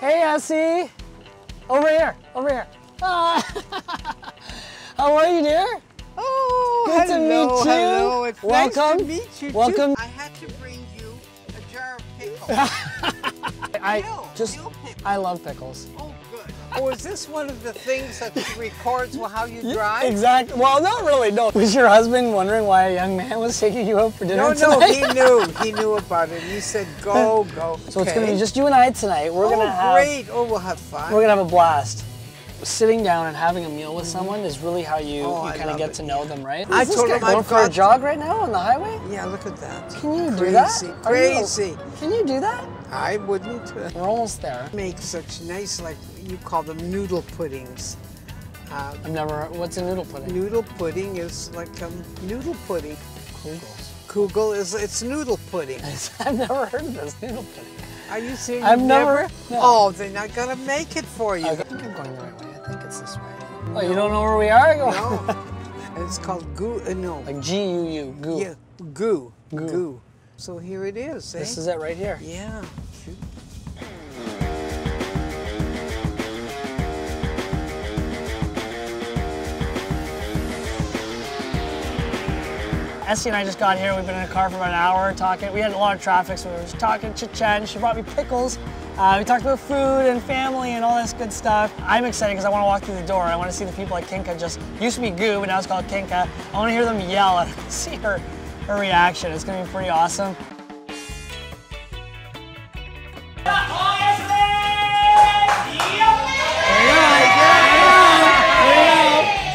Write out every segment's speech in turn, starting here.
Hey, Essie. Over here, over here. Ah. How are you, dear? Oh, good to meet you. Hello, it's welcome. Nice to meet you welcome. too. I had to bring you a jar of pickles. I love pickles. Oh, good. Oh, is this one of the things that records how you drive? Exactly. Well, not really, no. Was your husband wondering why a young man was taking you out for dinner tonight? No, he knew. He knew about it. He said, go, go. So it's going to be just you and I tonight. We're going to have... great. Oh, we'll have fun. We're going to have a blast. Sitting down and having a meal with someone is really how you kind of get to know them, right? I told him going for a jog right now on the highway? Yeah, look at that. Can you do that? Crazy. Can you do that? I wouldn't. We're almost there. Make such nice, like you call them noodle puddings. I've never, what's a noodle pudding? Noodle pudding is like noodle pudding. Kugels. It's noodle pudding. I've never heard of this, noodle pudding. Are you serious? I've never. No. Oh, then I gotta make it for you. I think I'm going the right way. I think it's this way. Oh, you don't know where we are? No. It's called goo. No. Like G-U-U. Goo. Yeah. Goo. Goo. So here it is. This is it right here. Yeah. Shoot. Essie and I just got here. We've been in a car for about an hour talking. We had a lot of traffic, so we were just talking, chit-chatting. She brought me pickles. We talked about food and family and all this good stuff. I'm excited because I want to walk through the door. I want to see the people at Kinka. Just used to be Goo, but now it's called Kinka. I want to hear them yell and see her reaction. It's going to be pretty awesome.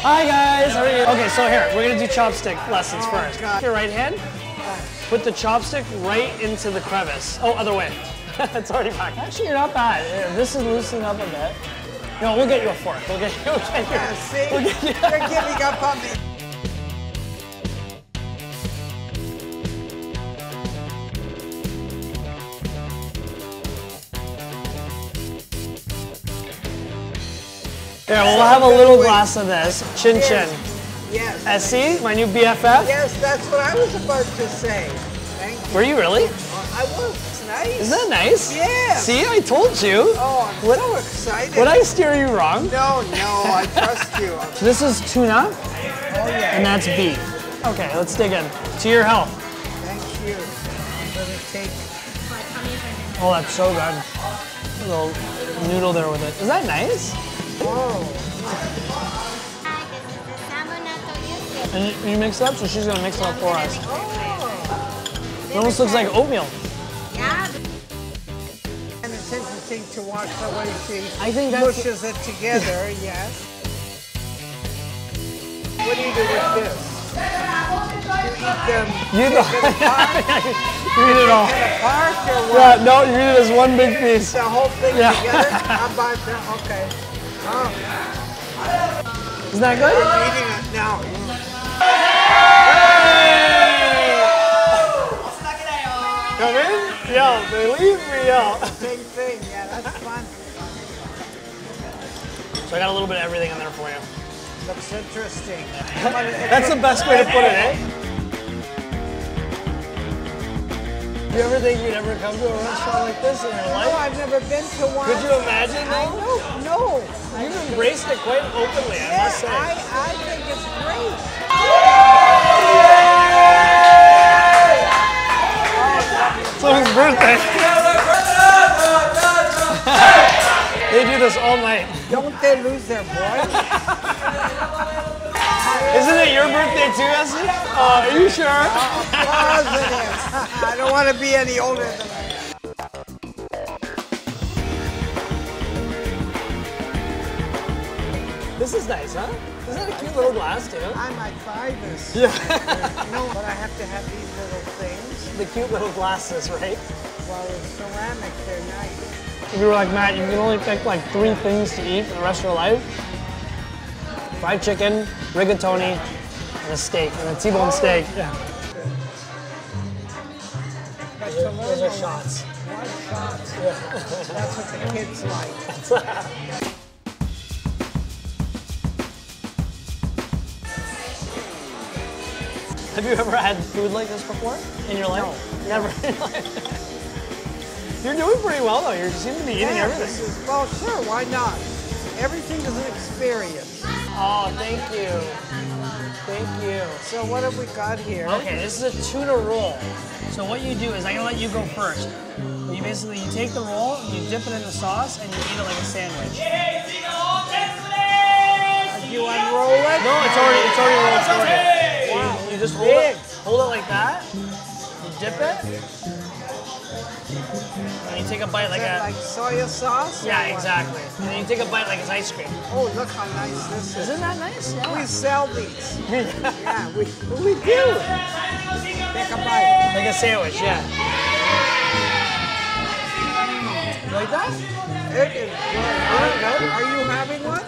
Hi guys, how are you? Okay, so here, we're gonna do chopstick lessons first. Your right hand, put the chopstick right into the crevice. Oh, other way. It's already back. Actually, you're not bad. This is loosening up a bit. No, we'll get you a fork. We'll get you. You're giving up on me. Yeah, we'll have a little glass of this. Chin chin. Yes. Essie, my new BFF? Yes, that's what I was about to say. Thank you. Were you really? I was. It's nice. Isn't that nice? Yeah. See, I told you. Oh, I'm so excited. Would I steer you wrong? No, I trust you. So this is tuna. Oh, yeah. And that's beef. Okay, let's dig in. To your health. Thank you. I'm going to take... Oh, that's so good. A little noodle there with it. Is that nice? Whoa. And you mix it up, so she's gonna mix it up for us. Oh. It almost looks like oatmeal. Yeah. And it's interesting to watch the way she pushes it together, yes. What do you do with this? You eat them You eat it all. apart or what? Yeah, no, you eat it as one big piece. The whole thing together? How about that? Okay. Oh. Isn't that good? I'm eating it now. Come in, yell. They leave me, yell. Same thing, yeah, that's fun. So I got a little bit of everything in there for you. Looks interesting. That's the best way to put it, eh? Do you ever think you'd ever come to a restaurant like this in your life? No, I've never been to one. Could you imagine though? No. You've embraced it quite openly, I must say. I think it's great. It's his birthday. They do this all night. Don't they lose their voice? Isn't it your birthday too, Essie? Are you sure? I don't want to be any older than I am. This is nice, huh? Isn't that a cute little glass too? I might try this. Yeah. No, but I have to have these little things. The cute little glasses, right? Well, it's ceramic, they're nice. If you were like, Matt, you can only pick like 3 things to eat for the rest of your life. Fried chicken, rigatoni, and a steak, and a T-bone steak. Yeah. Those are shots. What shots? Yeah. That's what the kids like. Have you ever had food like this before in your life? No. Never in your life? You're doing pretty well though. You seem to be eating everything. Well, sure, why not? Everything is an experience. Oh, thank you. Thank you. So what have we got here? Okay, this is a tuna roll. So what you do is, I'm gonna let you go first. You basically, you take the roll, you dip it in the sauce, and you eat it like a sandwich. You unroll it? No, it's already rolled for you. Wow. You just hold it like that. You dip it. And you take a bite like like soy sauce? Yeah, exactly. And then you take a bite like it's ice cream. Oh, look how nice this is. Isn't that nice? Yeah. We sell these. Yeah, we do. Take a bite. Like a sandwich, yeah. Like that? It is good. Are you having one?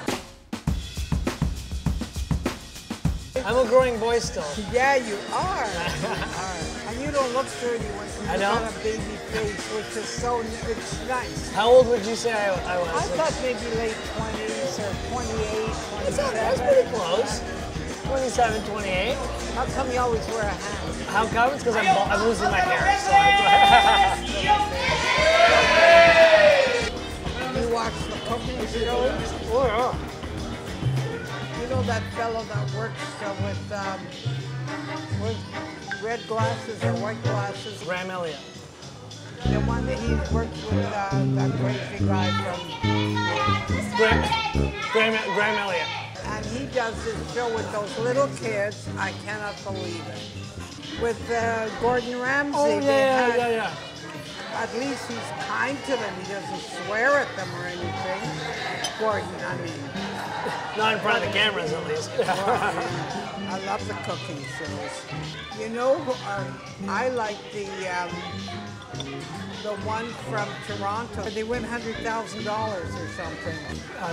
I'm a growing boy still. Yeah, you are. And you don't look 31. I You know. got a baby face, which is so it's nice. How old would you say I was? I thought maybe late 20s or 28, 27. That's pretty close. 27, 28. How come you always wear a hat? How come? It's because I'm losing my hair. So You watch the cooking shows? Oh, yeah. You know that fellow that works with red glasses or white glasses? Graham Elliott. The one that he works with that crazy guy from... Graham Elliott. And he does this show with those little kids. I cannot believe it. With Gordon Ramsay. Oh, yeah. At least he's kind to them. He doesn't swear at them or anything. Gordon, I mean. Not in front of the cameras, at least. I love the cooking shows. You know, I like the one from Toronto. They win $100,000 or something.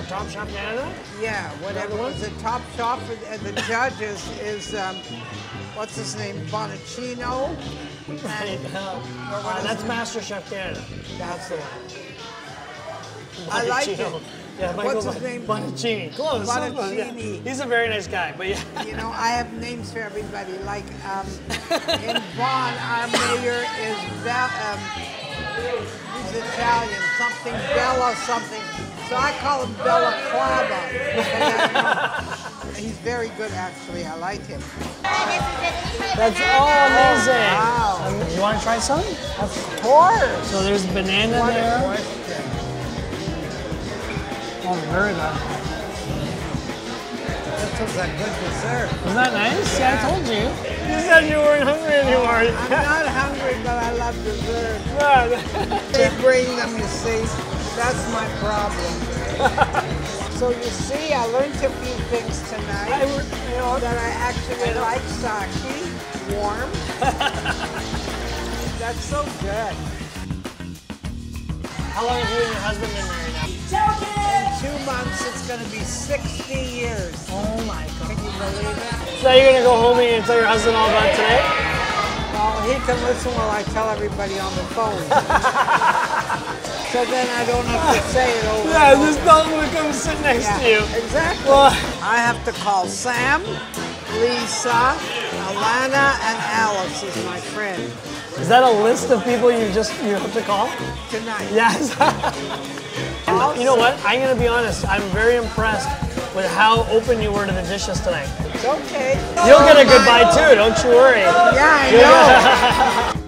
Top Chef Canada? Yeah, whatever. Was it Top Chef? And the judge is what's his name? Bonaccino. That's Master Chef Canada. That's the one. Bonaccino. I like it. Yeah, what's his name? Bonaccini. Close. Bonaccini. Yeah. He's a very nice guy, but yeah. You know, I have names for everybody. Like in Vaughan, our mayor is he's Italian, something Bella something. So I call him Bella Clava. He's very good, actually. I like him. That's amazing. Wow. You want to try some? Of course. So there's banana What there. a question. Oh, very good. This was a good dessert. Isn't that nice? Yeah, I told you. You said you weren't hungry anymore. I'm not hungry, but I love dessert. Yeah. They bring them, you see. That's my problem. So you see, I learned a few things tonight. That I actually like sake, warm. That's so good. How long have you and your husband been married now? In 2 months, it's going to be 60 years. Oh my God. Can you believe it? So you're going to go home and tell your husband all about today? Well, he can listen while I tell everybody on the phone. So then I don't have to say it over. Yeah, just tell him to come sit next to you. Exactly. Well, I have to call Sam, Lisa, Alana, and Alice is my friend. is that a list of people you have to call? Tonight. Yes. You know what? I'm going to be honest. I'm very impressed with how open you were to the dishes tonight. It's okay. You'll get a goodbye too, don't you worry. Yeah, I know.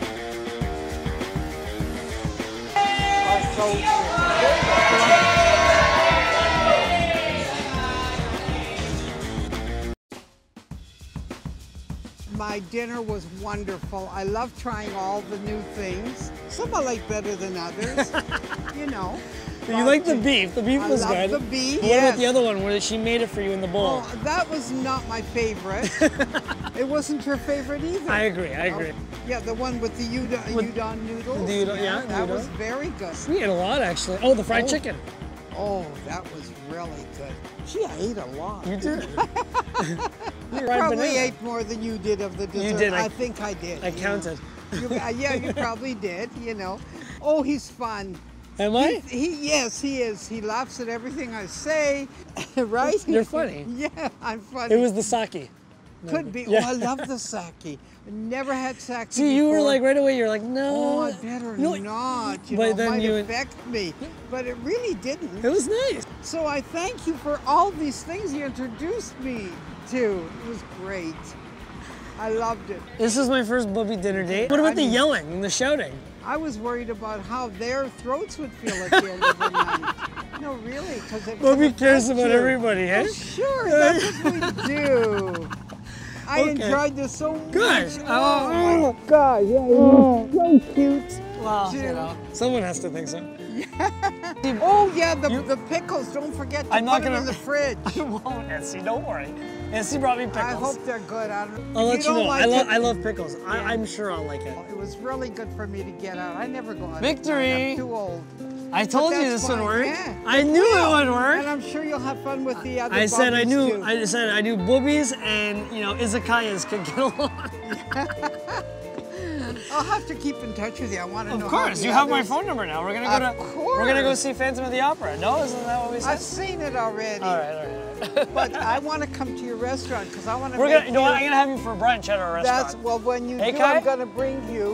My dinner was wonderful. I love trying all the new things. Some I like better than others, you know. You like the beef. The beef was good. I love the beef, What about the other one where she made it for you in the bowl? Oh, that was not my favorite. It wasn't your favorite either. I agree. Yeah, the one with the udon noodles. The udon, yeah, that udon. was very good. We ate a lot actually. Oh, the fried chicken. Oh, that was really good. Gee, I ate a lot. You did. I probably ate more than you did of the dessert. You did. I think I did. I counted. Yeah, you probably did, you know. Oh, he's fun. Am I? Yes, he is. He laughs at everything I say, right? You're funny. Yeah, I'm funny. It was the sake. Could be. Yeah. Oh, I love the sake. I never had sake See, you were before. like right away. You're like, no. Oh, I better not. You but know, then it might you- affect me. But it really didn't. It was nice. So I thank you for all these things you introduced me to. It was great. I loved it. This is my first booby dinner date. What about the yelling and the shouting? I was worried about how their throats would feel at the end of the night. No, really, because it Booby could cares affect about you. everybody, eh? Oh, sure, that's what we do. I Okay. enjoyed this so much. Good. Oh, my God, yeah, you're so cute. Well, Dude. you know, someone has to think so. Oh, yeah, the pickles. Don't forget to I'm not put them gonna- in the fridge. I won't, Essie. Don't worry. Essie brought me pickles. I hope they're good. I'll If let you don't know. like I it- love pickles. I'm sure I'll like it. It was really good for me to get out. I never go out. Victory. I'm too old. I told you that's this would fine, work. yeah. I knew it would And work. I'm sure you'll have fun with the other I said I bubbies, knew. too. I said I knew boobies and izakayas could get along. I'll have to keep in touch with you. I want to know. Of how course, the you have my others- phone number now. We're gonna go Of We're gonna go course. see Phantom of the Opera. No, isn't that what we said? I've seen it already. All right. But I want to come to your restaurant because I want to. We're gonna. You know what? I'm gonna have you for brunch at our restaurant. That's well. When you Hey, do, Kai? I'm gonna bring you.